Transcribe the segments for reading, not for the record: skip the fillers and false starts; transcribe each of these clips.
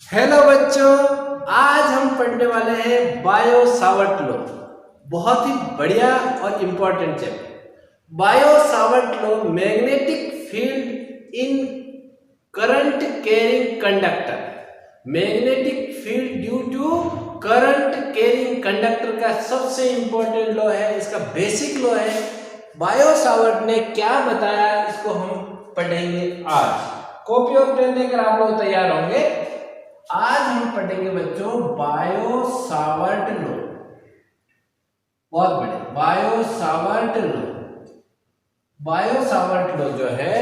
Hello बच्चों, आज हम पढ़ने वाले हैं बायो सावर्ट लॉ। बहुत ही बढ़िया और important chapter. Biot Savart law magnetic field in current carrying conductor. Magnetic field due to current carrying conductor का सबसे इम्पोर्टेंट लॉ है, इसका बेसिक लॉ है। बायो सावर्ट ने क्या बताया इसको हम पढ़ेंगे आज। कॉपी और पेन लेकर आप लोग तैयार होंगे। आज हम पढ़ेंगे बच्चों बायो सावर्ट लॉ। बहुत बढ़िया, bio Savart law. Bio Savart law जो है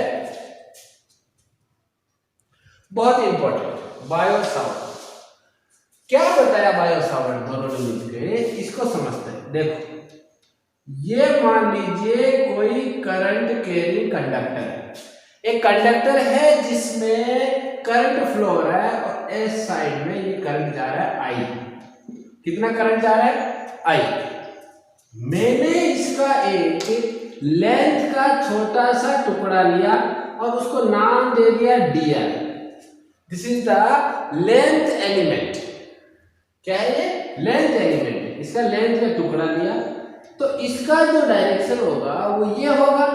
बहुत इंपॉर्टेंट। बायो सावर्ट क्या बताया, बायो सावर्ट दोनों ने मिलकर इसको समझते हैं। देखो, ये मान लीजिए कोई करंट कैरिंग कंडक्टर है। एक कंडक्टर है जिसमें करंट फ्लो हो रहा है और इस साइड में ये करंट जा रहा है आई। कितना करंट जा रहा है? आई। मैंने इसका एक लेंथ का छोटा सा टुकड़ा लिया और उसको नाम दे दिया dl। This is the length element. क्या है ये? Length element. इसका लेंथ का टुकड़ा लिया तो इसका जो डायरेक्शन होगा वो ये होगा।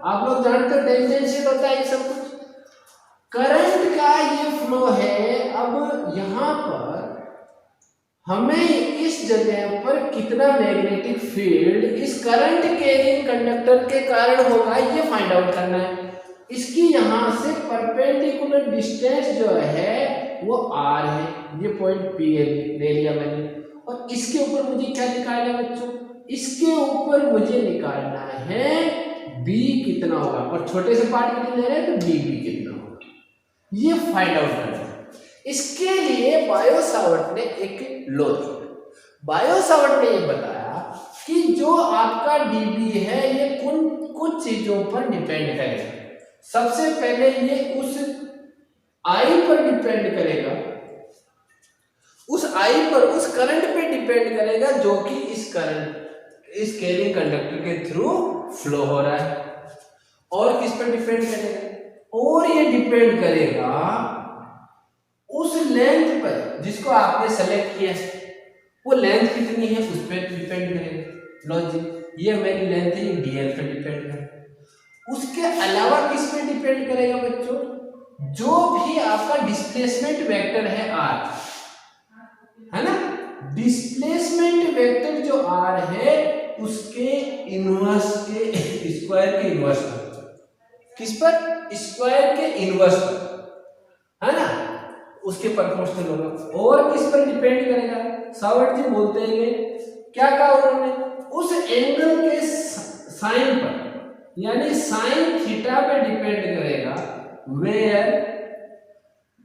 आप लोग जानते हो टेंजेंशियल होता है सब कुछ। करंट का ये फ्लो है। अब यहां पर हमें इस जगह पर कितना मैग्नेटिक फील्ड इस करंट कैरिंग कंडक्टर के कारण होगा ये फाइंड आउट करना है। इसकी यहां से परपेंडिकुलर डिस्टेंस जो है वो r है। ये पॉइंट P ले लिया मैंने। और इसके ऊपर मुझे क्या निकालना है बच्चों? इसके ऊपर मुझे निकालना है b कितना होगा, और छोटे से पार्ट के लिए ले रहे हैं तो db कितना होगा, ये फाइंड आउट करना है। इसके लिए बायो सावर्ट ने एक लॉ दिया। बायो सावर्ट ने ये बताया कि जो आपका db है ये कुछ चीजों पर डिपेंड करेगा। सबसे पहले ये उस I पर डिपेंड करेगा, उस I पर, उस करंट पे डिपेंड करेगा जो कि इस कैरिंग कंडक्टर के थ्रू फ्लो हो रहा है। और किस पर डिपेंड करेगा? और ये डिपेंड करेगा उस लेंथ पर जिसको आपने सेलेक्ट किया है। वो लेंथ कितनी है उस पर डिपेंड करेगा। लो जी, ये मेरी लेंथ है, ये dl पर डिपेंड करेगा। उसके अलावा किस पे डिपेंड करेगा बच्चों? जो भी आपका डिस्प्लेसमेंट वेक्टर है r, है ना, डिस्प्लेसमेंट वेक्टर जो r है उसके इनवर्स के स्क्वायर के इनवर्स पर। किस पर? स्क्वायर के इनवर्स पर, है ना, उसके प्रोपोर्शनल होगा। और किस पर डिपेंड करेगा? सावर्ट जी बोलते हैं क्या कहा उन्होंने? उस एंगल के साइन पर, यानी साइन थीटा पे डिपेंड करेगा। वेयर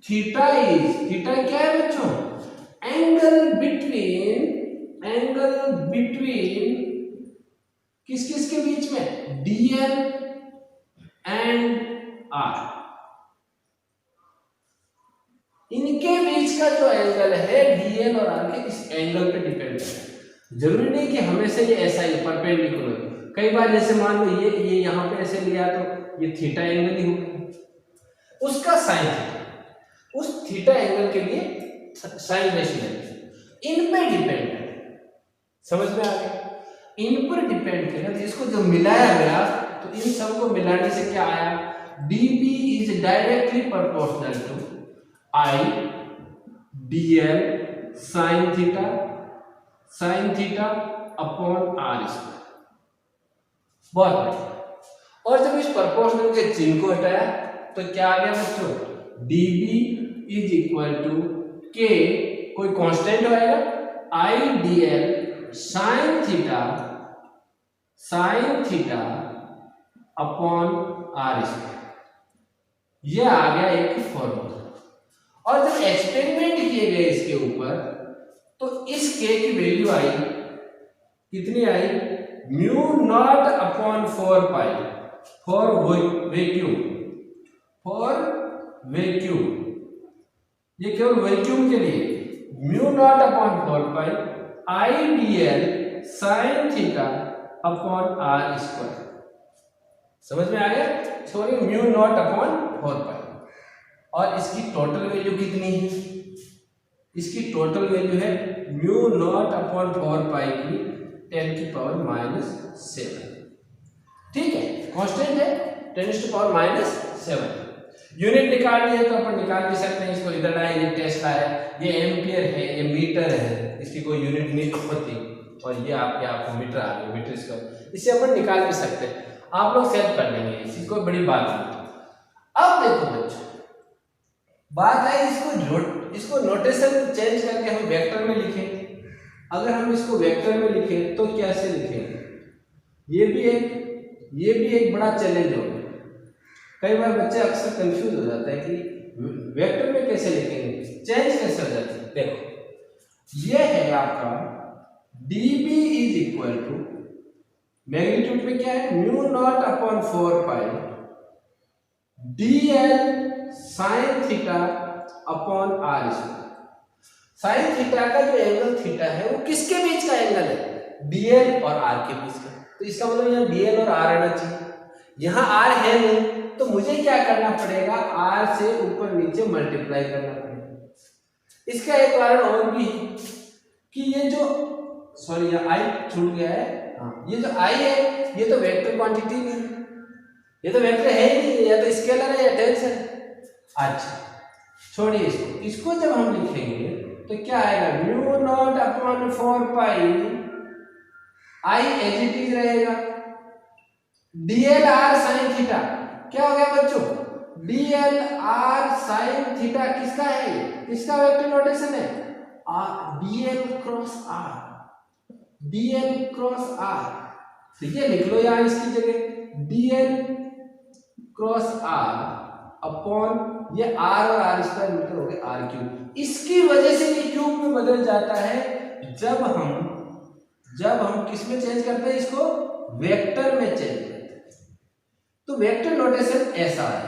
थीटा इज, थीटा क्या है बच्चों? एंगल बिटवीन किस किस के बीच में? dl and r। इनके बीच का जो एंगल है dl और r के, इस एंगल पे डिपेंड है। जरूरी नहीं कि हमेशा ये ऐसा ही परपेंडिकुलर। कई बार जैसे मान लो ये यहां पे ऐसे लिया तो ये थीटा एंगल ही होगा, उसका साइन थीटा, उस थीटा एंगल के लिए साइन रेशियो इन पे डिपेंड है। समझ में आ गया? इन पर डिपेंड करेगा। तो इसको जो मिलाया गया तो इन सबको मिलाने से क्या आया? dB is directly proportional to I dl sin theta upon r square. बहुत बढ़िया। और जब इस प्रोपोर्शनल के चिन्ह को हटाया तो क्या आ गया बच्चों? dB is equal to k, कोई कांस्टेंट होएगा, I dl sin theta upon r square. ये आ गया एक फॉर्मूला। और जब एक्सपेरिमेंट किए गए इसके ऊपर तो इस k की वैल्यू आई, कितनी आई? Mu not upon 4 pi for vacuum. ये केवल वैक्यूम के लिए, mu not upon 4 pi I dl sin theta upon r square. समझ में आ गया? Sorry, mu not upon 4 pi. और इसकी टोटल वैल्यू कितनी है? इसकी टोटल वैल्यू है म्यू नॉट अपॉन 4 पाई की 10⁻⁷। ठीक है, कांस्टेंट है 10⁻⁷। यूनिट निकालनी है तो अपन निकाल भी सकते हैं। इसको इधर आए, ये टेस्ला है, ये एम्पियर है, ये मीटर है, इसकी कोई यूनिट नहीं होती, और ये आपको मीटर आ गया, मीटर स्क्वायर, इसे अपन निकाल भी सकते हैं। आप लोग सेव कर लेंगे, इसकी कोई बड़ी बात नहीं। अब देखो बच्चों, बात है इसको नोटेशन चेंज करके हम वेक्टर में लिखें। अगर हम इसको वेक्टर में लिखें तो कैसे लिखेंगे, ये भी एक बड़ा चैलेंज होगा। कई बार बच्चे अक्सर कंफ्यूज हो जाते हैं कि वेक्टर में कैसे लिखेंगे, चेंज कैसे हो जाती है। देखो ये है आपका dB is equal to, magnitude में क्या है, mu not upon 4 pi dl sine theta upon r square. Sine theta का जो एंगल थीटा है वो किसके बीच का एंगल है, dl और r के बीच का। तो इसका मतलब यहाँ dl और r आना चाहिए, यहाँ r है नहीं, तो मुझे क्या करना पड़ेगा, r से ऊपर नीचे मल्टीप्लाई करना पड़ेगा। इसका एक कारण और भी है कि ये जो सॉरी यहाँ i छूट गया है, ये जो i है ये तो वेक्टर क्वांटिटी नहीं है, ये तो वेक्टर है ही नहीं, या तो स्केलर है या टेंस है। अच्छा छोड़िए इसको जब हम लिखेंगे तो क्या आएगा, mu not upon 4 pi i as it is रहेगा, dl r साइन थीटा। क्या हो गया बच्चों, dl r साइन थीटा किसका है, किसका वेक्टर नोटेशन है, dl cross r, dl cross r। ठीक है, लिख लो यार इसकी जगह dl क्रॉस r अपॉन ये r और r स्क्वायर मीटर हो गए r क्यूब। इसकी वजह से ये क्यूब में बदल जाता है जब हम किस में चेंज करते हैं, इसको वेक्टर में चेंज करते हैं। तो वेक्टर नोटेशन ऐसा है।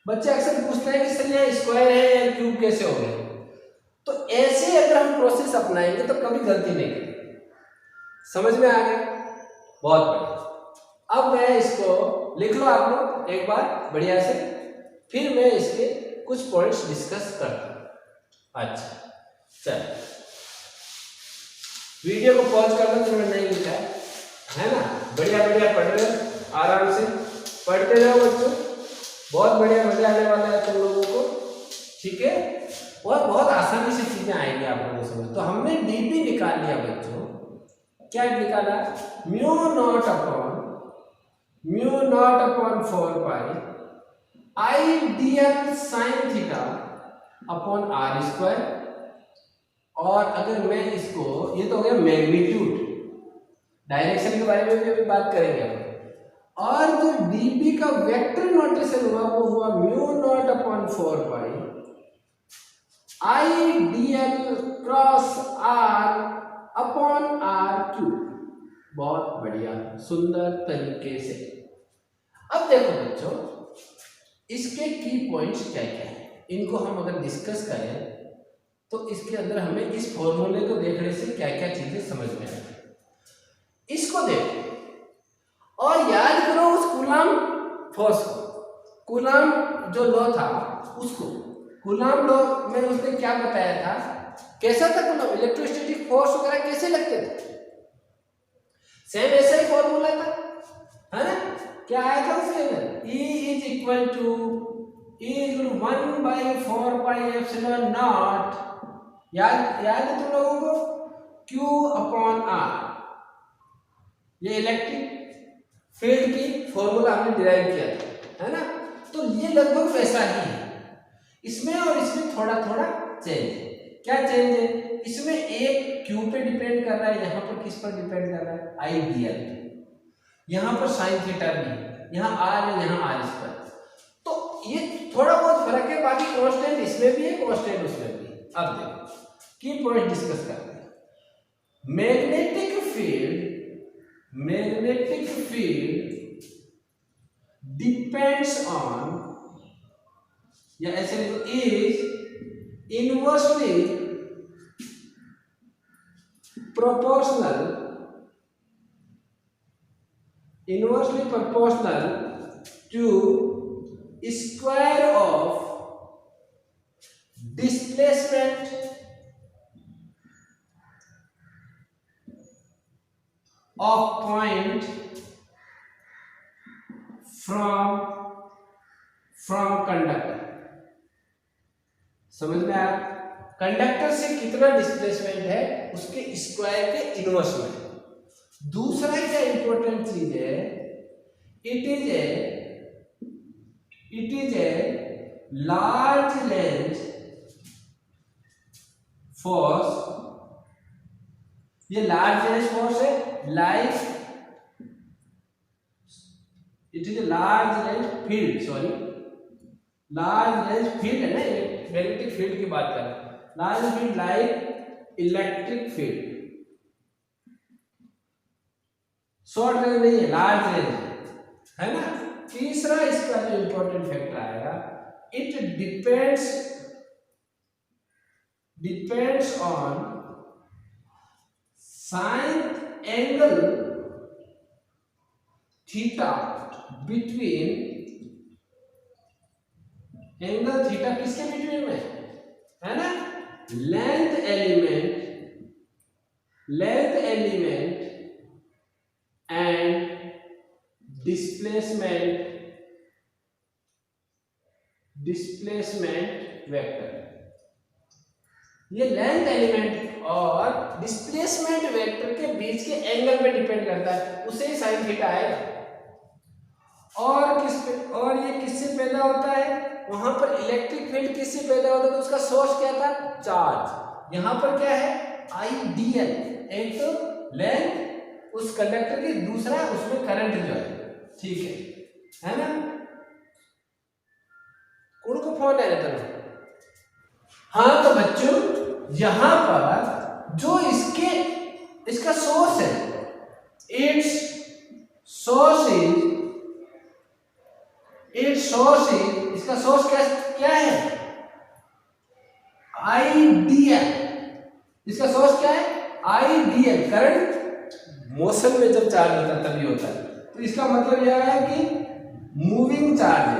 बच्चे अक्सर पूछते हैं कि सर ये स्क्वायर है या क्यूब कैसे हो गया, तो ऐसे अगर हम प्रोसेस अपनाएंगे तो कभी गलती नहीं करेंगे। समझ में आ गया, बहुत बढ़िया। अब मैं इसको लिख लो आप लोग एक बार बढ़िया से, फिर मैं इसके कुछ पॉइंट्स डिस्कस करता हूं। अच्छा चल, वीडियो को पॉज कर लो, तुमने नहीं लिखा है ना, बढ़िया बढ़िया पढ़ रहे हो, आराम से पढ़ते रहो बच्चों, बहुत बढ़िया मजा आने वाला है तुम लोगों को। ठीक है, और बहुत आसानी से चीजें आएंगी आप लोगों को समझ। तो हमने dB निकाल लिया बच्चों, क्या निकाला, mu naught upon 4 pi i dl sine theta upon r square. और अगर मैं इसको, ये तो हो गया मैग्नीट्यूड, डायरेक्शन के बारे में भी अभी बात करेंगे हम। और जो dB का वेक्टर नोटेशन हुआ वो हुआ mu naught upon 4 pi i dl cross r upon r cube. बहुत बढ़िया सुंदर तरीके से। अब देखो बच्चों, इसके की पॉइंट्स क्या क्या है, इनको हम अगर डिस्कस करें तो इसके अंदर हमें इस फॉर्मूले को देखने से क्या क्या चीजें समझ में आएगी। इसको देखो और याद करो उस कूलाम फोर्स को, कूलाम जो लॉ था उसको, कूलाम लॉ में उसने क्या बताया था, कैसा था कूलाम, इलेक्ट्रोस्टैटिक फोर्स वगैरह कैसे लगते थे, सेम ऐसा ही फॉर्मूला था, है ना। क्या आया था उसके अंदर, E is equal to 1/4 pi epsilon naught, याद है तुम लोगों को, Q अपॉन R। ये इलेक्ट्रिक फील्ड की फॉर्मूला हमने डिराइव किया था, है ना। तो ये लगभग वैसा ही है, इसमें और इसमें थोड़ा थोड़ा चेंज है। क्या चेंज है, इसमें एक Q पे डिपेंड कर रहा है, यहाँ पर किस पर डिपेंड कर रहा है, I dl, यहाँ पर साइन थीटा भी है, यहाँ R है, यहाँ R स्क्वायर। तो ये थोड़ा बहुत फर्क है, बाकी कांस्टेंट इसमें भी है, कांस्टेंट उसमें भी है। अब देखो की पॉइंट डिस्कस करते हैं। मैग्नेटिक फील्ड डिपेंड्स ऑन, या ऐसे लिखो, is inversely proportional to square of distance displacement of point from conductor. समझ में आया? कंडक्टर से कितना डिस्प्लेसमेंट है उसके स्क्वायर के इनवर्स में। दूसरा क्या इंपॉर्टेंट चीज है, it is a large length force. ये लार्ज लेंथ फोर्स है, like it is a large length field, sorry large length field है ना, मैग्नेटिक फील्ड की बात कर रहे हैं। Large field like electric field, short range नहीं है, लार्ज रेंज है ना। तीसरा इसका जो इंपॉर्टेंट फैक्टर आएगा, it depends on sign angle theta between, angle theta किसके बिटवीन में है ना, length element and displacement vector. ये लेंथ एलिमेंट और डिस्प्लेसमेंट वेक्टर के बीच के एंगल पे डिपेंड करता है, उसे ही साइन थीटा आएगा। और ये किससे पैदा होता है, वहां पर इलेक्ट्रिक फील्ड किससे पैदा होता है, तो उसका सोर्स क्या था, चार्ज। यहां पर क्या है, आइडियल, एक तो लेंथ उस कंडक्टर की, दूसरा उसमें करंट जो है, ठीक है ना। कौन को फोन है रहता है? हाँ तो बच्चों यहां पर जो इसका सोर्स है, इट्स सोर्स इज इसका सोर्स क्या है, आइडियल। इसका सोर्स क्या है, आइडियल। करंट मोशन में जब चार्ज होता है तभी होता है, तो इसका मतलब यह है कि मूविंग चार्ज है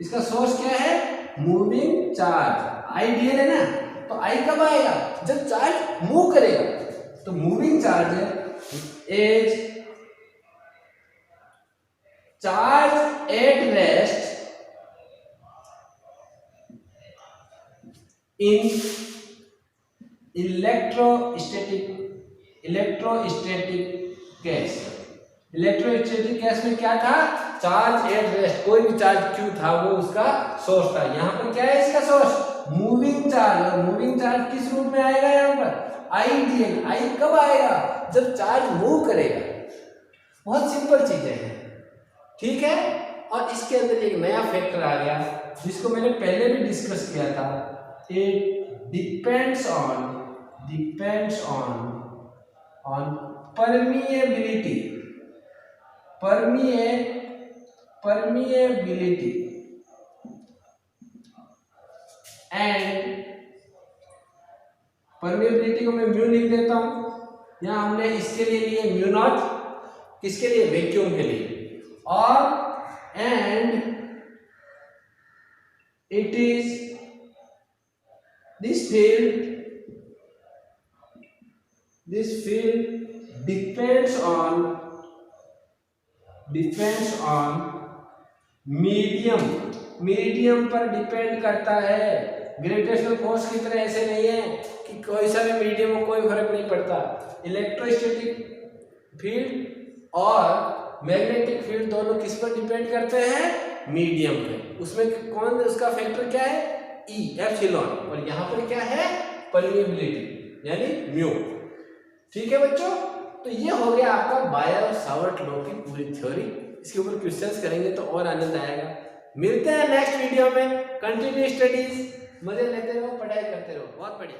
इसका सोर्स क्या है, मूविंग चार्ज। आइडियल है ना, तो आई कब आएगा, जब चार्ज मूव करेगा। तो मूविंग चार्ज है, as charge at rest in electrostatic case. Electrostatic case में क्या था, चार्ज एट रेस्ट, कोई भी चार्ज क्यू था वो उसका सोर्स था। यहां पर क्या है इसका सोर्स, मूविंग चार्ज। और मूविंग चार्ज किस रूप में आएगा, यहां पर आइडियल। आई कब आएगा, जब चार्ज मूव करेगा। बहुत सिंपल चीजें हैं, ठीक है। और इसके अंदर एक नया फैक्टर आ गया जिसको मैंने पहले भी डिस्कस किया था, it depends on permeability and permeability को मैं म्यू लिख देता हूं। यहां हमने इसके लिए लिए म्यू नॉट, किसके लिए, वैक्यूम के लिए। और and it is this field depends on medium पर डिपेंड करता है। ग्रेविटेशनल फोर्स की तरह ऐसे नहीं है कि कोई सा भी मीडियम हो कोई फर्क नहीं पड़ता। इलेक्ट्रोस्टैटिक फील्ड और मैग्नेटिक फील्ड दोनों किस पर डिपेंड करते हैं, मीडियम पे। उसमें कौन, उसका फैक्टर क्या है, ई, एप्सिलॉन। और यहाँ पर क्या है, परमिएबिलिटी यानी म्यू। ठीक है बच्चों, तो ये हो गया आपका बायो-सावर्ट लॉ की पूरी थ्योरी। इसके ऊपर क्वेश्चंस करेंगे तो और आनंद आएगा। मिलते हैं नेक्स्ट वीडियो में। कंटिन्यू स्टडीज, मजे लेते रहो, पढ़ाई करते रहो। बहुत बढ़िया।